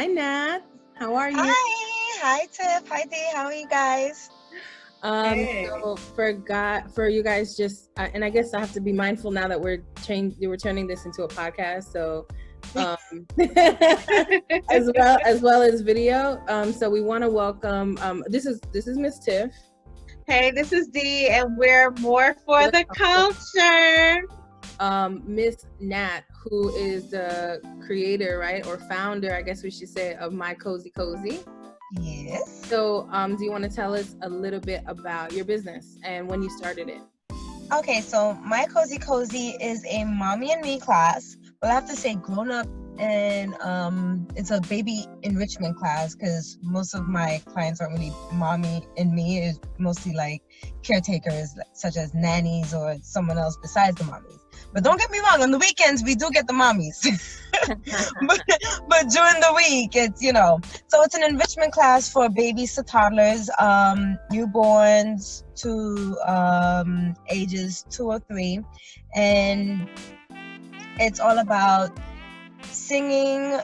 Hi, Nat. How are you? Hi Tiff, hi Dee, how are you guys? Hey. So for you guys just and I guess I have to be mindful now that we're turning this into a podcast. So um as well as video. So we want to welcome this is Miss Tiff. Hey, this is Dee, and we're more for the culture. Miss Nat, who is the creator, right, or founder, I guess we should say, of My Cozy Cozy. Yes. So, do you want to tell us a little bit about your business and when you started it? Okay, so My Cozy Cozy is a mommy and me class. Well, I have to say grown up, and it's a baby enrichment class because most of my clients aren't really mommy and me. It's mostly like caretakers, such as nannies or someone else besides the mommies. But don't get me wrong, on the weekends we do get the mommies. but during the week so it's an enrichment class for babies to toddlers, newborns to ages 2 or 3, and it's all about singing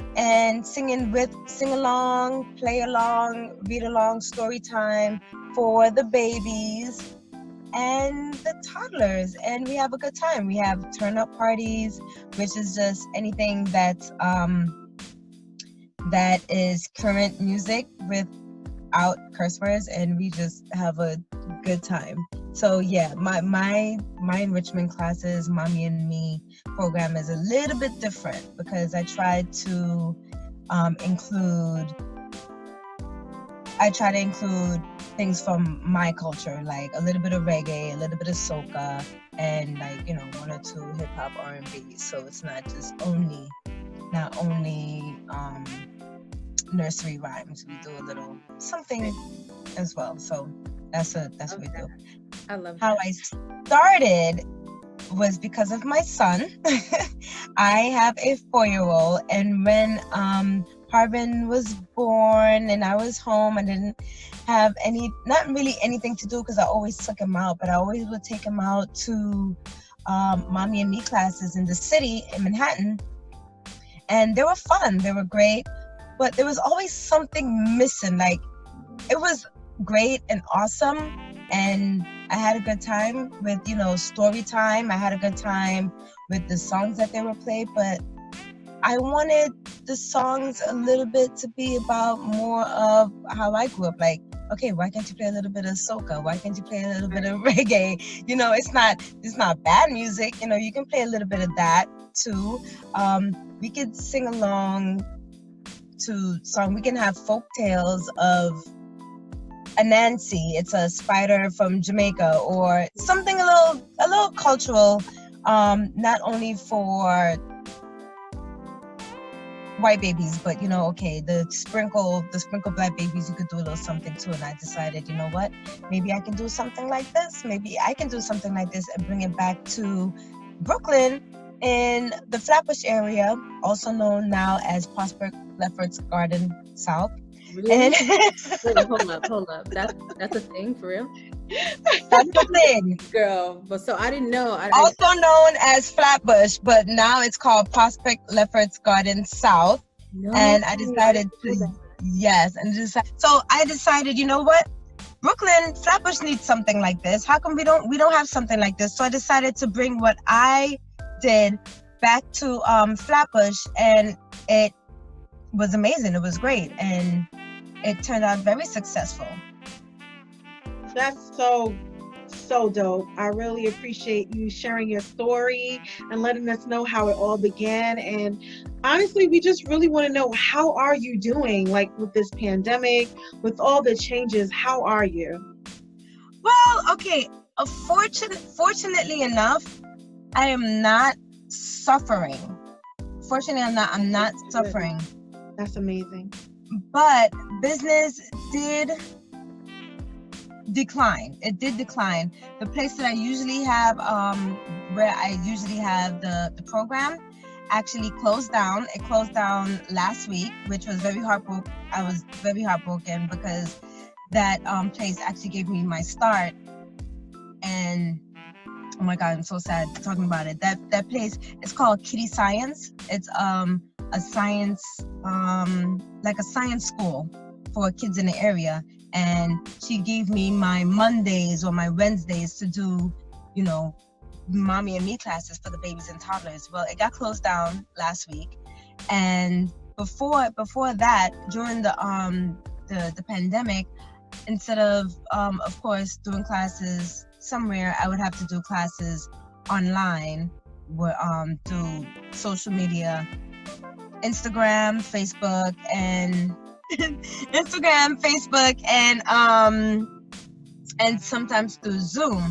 with sing along, play along, read along, story time for the babies and the toddlers, and we have a good time. We have turn up parties, which is just anything that is current music without curse words, and we just have a good time. So yeah, my enrichment classes, mommy and me program is a little bit different because I try to include things from my culture, like a little bit of reggae, a little bit of soca, and like, one or two hip hop R&B. So it's not only nursery rhymes. We do a little something as well. So that's what we do. I love How that. I started was because of my son. I have a 4-year-old, and when Harbin was born and I was home, I didn't have not really anything to do because I always took him out, but I always would take him out to mommy and me classes in the city in Manhattan, and they were fun, they were great, but there was always something missing. Like, it was great and awesome, and I had a good time with story time. I had a good time with the songs that they were played, but I wanted the songs a little bit to be about more of how I grew up. Like, okay, why can't you play a little bit of soca? Why can't you play a little bit of reggae? It's not bad music. You can play a little bit of that too. We could sing along to song. We can have folk tales of Anansi. It's a spider from Jamaica, or something a little cultural, not only for white babies, but okay, the sprinkle black babies, you could do a little something too. And I decided, you know what, maybe I can do something like this. Maybe I can do something like this and bring it back to Brooklyn in the Flatbush area, also known now as Prospect Lefferts Garden South. Really? And Wait, hold up. That's a thing for real, that's the thing. girl. But so I didn't know. Also known as Flatbush, but now it's called Prospect Lefferts Garden South. No, And I decided so I decided, you know what? Brooklyn, Flatbush needs something like this. How come we don't have something like this? So I decided to bring what I did back to Flatbush, and it was amazing. It was great, and it turned out very successful. That's so dope. I really appreciate you sharing your story and letting us know how it all began. And honestly, we just really want to know, how are you doing? Like, with this pandemic, with all the changes, how are you? Well, okay. Fortunately enough, I am not suffering. Fortunately, I'm not suffering. That's amazing. But business did decline. It did decline. The place that I usually have, where I usually have the program, actually closed down. It closed down last week, which was very heartbroken. I was very heartbroken because that place actually gave me my start. And oh my God, I'm so sad talking about it. That place is called Kitty Science. It's a science, like a science school for kids in the area. And she gave me my Mondays or my Wednesdays to do, you know, mommy and me classes for the babies and toddlers. Well, it got closed down last week. And before that, during the pandemic, instead of course doing classes somewhere, I would have to do classes online through social media, Instagram, Facebook, and and sometimes through Zoom,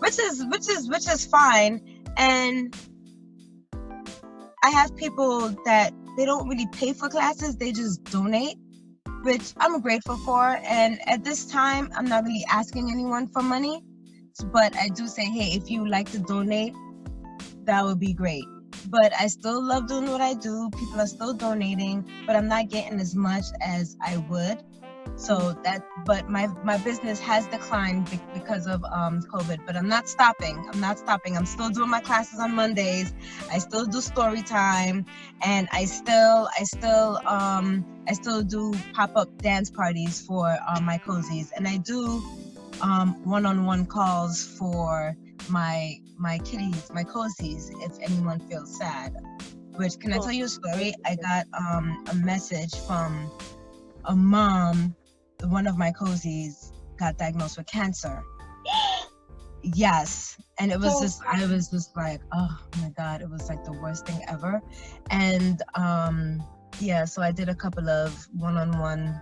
which is fine. And I have people that they don't really pay for classes, they just donate, which I'm grateful for. And at this time, I'm not really asking anyone for money, but I do say, hey, if you like to donate, that would be great. But I still love doing what I do. People are still donating, but I'm not getting as much as I would. So but my business has declined because of COVID, but I'm not stopping. I'm still doing my classes on Mondays. I still do story time, and I still do pop-up dance parties for my cozies, and I do one-on-one calls for my kitties, my cozies, if anyone feels sad. Which, can I tell you a story? I got a message from a mom. One of my cozies got diagnosed with cancer. Yes. And it was just, I was just like, oh my God, it was like the worst thing ever. And yeah, so I did a couple of one-on-one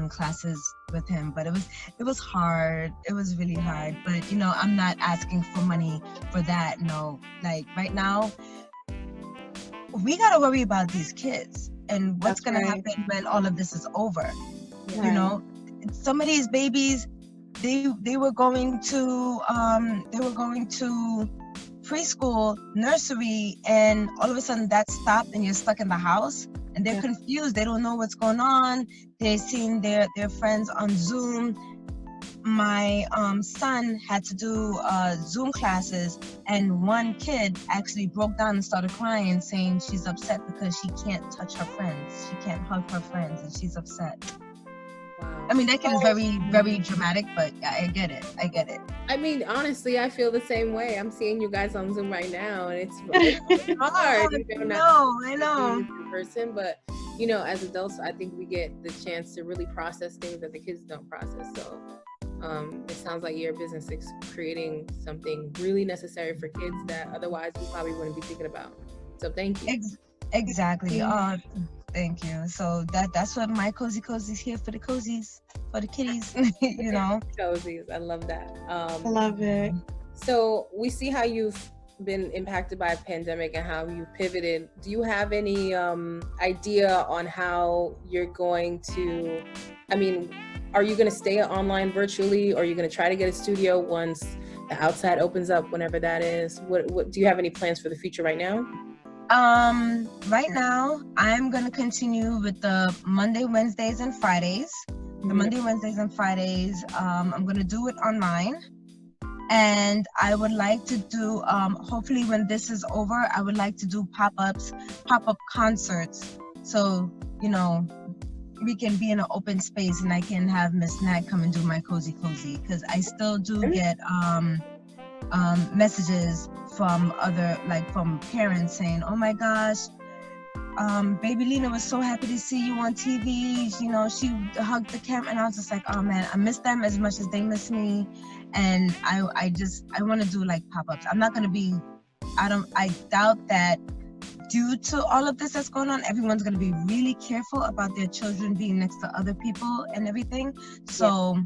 classes with him, but it was hard. It was really hard. But you know, I'm not asking for money for that. No, like right now, we gotta worry about these kids and what's gonna happen when all of this is over. You know, some of these babies, they were going to preschool, nursery, and all of a sudden that stopped and you're stuck in the house and they're confused. They don't know what's going on. They're seeing their friends on Zoom. My son had to do Zoom classes, and one kid actually broke down and started crying, saying she's upset because she can't touch her friends. She can't hug her friends, and she's upset. Wow. I mean, that kid is very, very dramatic, but I get it. I mean, honestly, I feel the same way. I'm seeing you guys on Zoom right now, and it's hard. I know. In person, but you know, as adults, I think we get the chance to really process things that the kids don't process. So, it sounds like your business is creating something really necessary for kids that otherwise we probably wouldn't be thinking about. So, thank you. Exactly. Thank you. So that's what my cozy is here for, the cozies, for the kitties. You know. Cozies, I love that. I love it. So we see how you've been impacted by a pandemic and how you pivoted. Do you have any idea on how you're going to? I mean, are you going to stay online virtually, or are you going to try to get a studio once the outside opens up, whenever that is? What do you have any plans for the future right now? Right now, I'm gonna continue with the Monday, Wednesdays, and Fridays. The Monday, Wednesdays, and Fridays, I'm gonna do it online. And I would like to do, hopefully when this is over, I would like to do pop-up concerts. So, you know, we can be in an open space and I can have Miss Nat come and do my cozy, because I still do get, messages from from parents saying, oh my gosh, baby Lena was so happy to see you on TV. You know, she hugged the camera, and I was just like, oh man, I miss them as much as they miss me. And I want to do like pop-ups. I'm not going to be, I doubt that due to all of this that's going on, everyone's going to be really careful about their children being next to other people and everything. So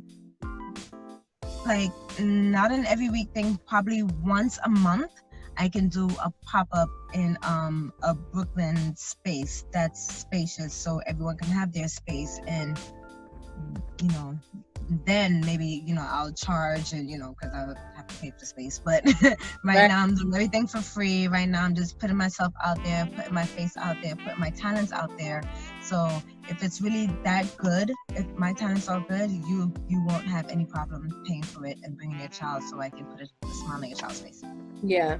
like not an every week thing, probably once a month I can do a pop-up in a Brooklyn space that's spacious, so everyone can have their space. And you know, then maybe, you know, I'll charge, and you know, because I have to pay for space. But right now I'm doing everything for free. Right now I'm just putting myself out there, putting my face out there, putting my talents out there. So if it's really that good, if my talents are good, you won't have any problem paying for it and bringing your child, so I can put a smile on your child's face. Yeah.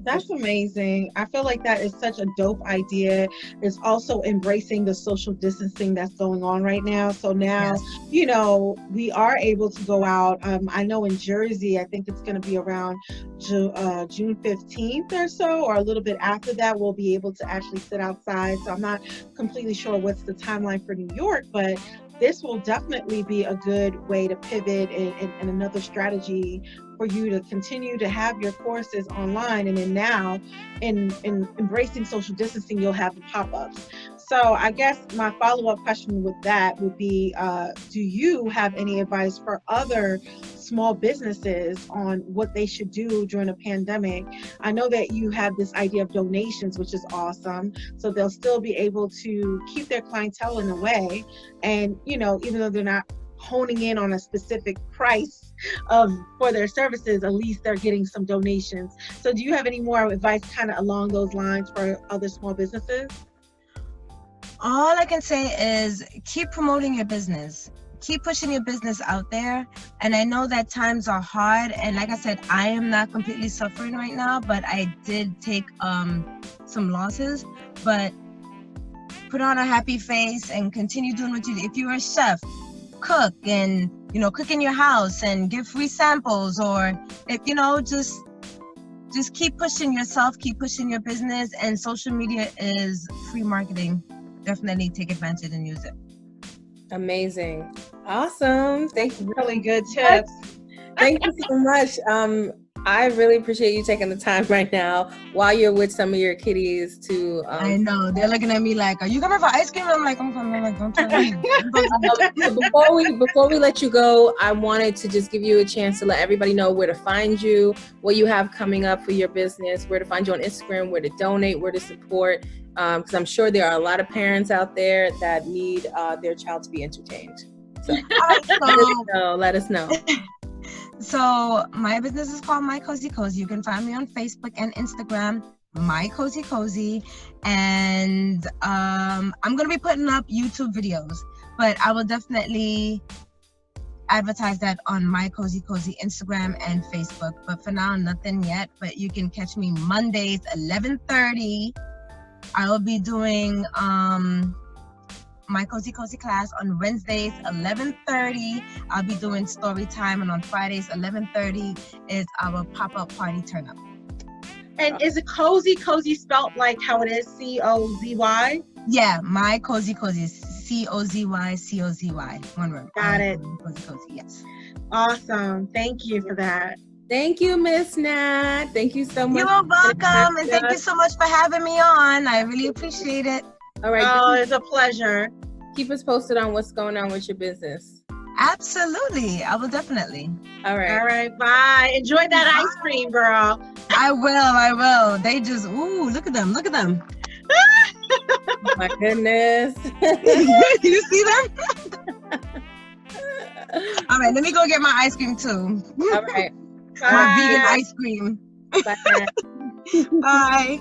That's amazing. I feel like that is such a dope idea. It's also embracing the social distancing that's going on right now. So now, Yes. we are able to go out. I know in Jersey, I think it's going to be around June 15th or so, or a little bit after that, we'll be able to actually sit outside. So I'm not completely sure what's the timeline for New York, but this will definitely be a good way to pivot and another strategy for you to continue to have your courses online. And then now in embracing social distancing, you'll have the pop-ups. So I guess my follow-up question with that would be, do you have any advice for other small businesses on what they should do during a pandemic? I know that you have this idea of donations, which is awesome. So they'll still be able to keep their clientele in a way. And, even though they're not honing in on a specific price for their services, at least they're getting some donations. So do you have any more advice kind of along those lines for other small businesses? All I can say is keep promoting your business. Keep pushing your business out there. And I know that times are hard. And like I said, I am not completely suffering right now, but I did take some losses. But put on a happy face and continue doing what you do. If you're a chef, cook and, cook in your house and give free samples, or if, just keep pushing yourself, keep pushing your business, and social media is free marketing. Definitely take advantage and use it. Amazing. Awesome. Thank you. Really good tips. Thank you so much. I really appreciate you taking the time right now while you're with some of your kiddies to. I know they're looking at me like, "Are you coming for ice cream?" I'm like, "I'm coming." I'm like, "Don't tell me." Before we let you go, I wanted to just give you a chance to let everybody know where to find you, what you have coming up for your business, where to find you on Instagram, where to donate, where to support. Because I'm sure there are a lot of parents out there that need their child to be entertained. So let us know. So my business is called My Cozy Cozy. You can find me on Facebook and Instagram, My Cozy Cozy. And I'm going to be putting up YouTube videos, but I will definitely advertise that on My Cozy Cozy Instagram and Facebook. But for now, nothing yet. But you can catch me Mondays, 11:30. I will be doing My Cozy Cozy class on Wednesdays, 11:30. I'll be doing story time, and on Fridays, 11:30 is our pop-up party turn up. And is it cozy spelled like how it is, COZY? Yeah, My Cozy Cozy, COZY, one word. Got it. Cozy Cozy, yes. Awesome. Thank you for that. Thank you, Miss Nat. Thank you so much. You're welcome, and thank you so much for having me on. I really appreciate it. All right. Oh, it's a pleasure. Keep us posted on what's going on with your business. Absolutely. I will definitely. All right. All right. Bye. Enjoy that ice cream, girl. I will. They just, look at them. Oh my goodness. You see them? All right, let me go get my ice cream too. All right. My vegan ice cream. Bye. Bye.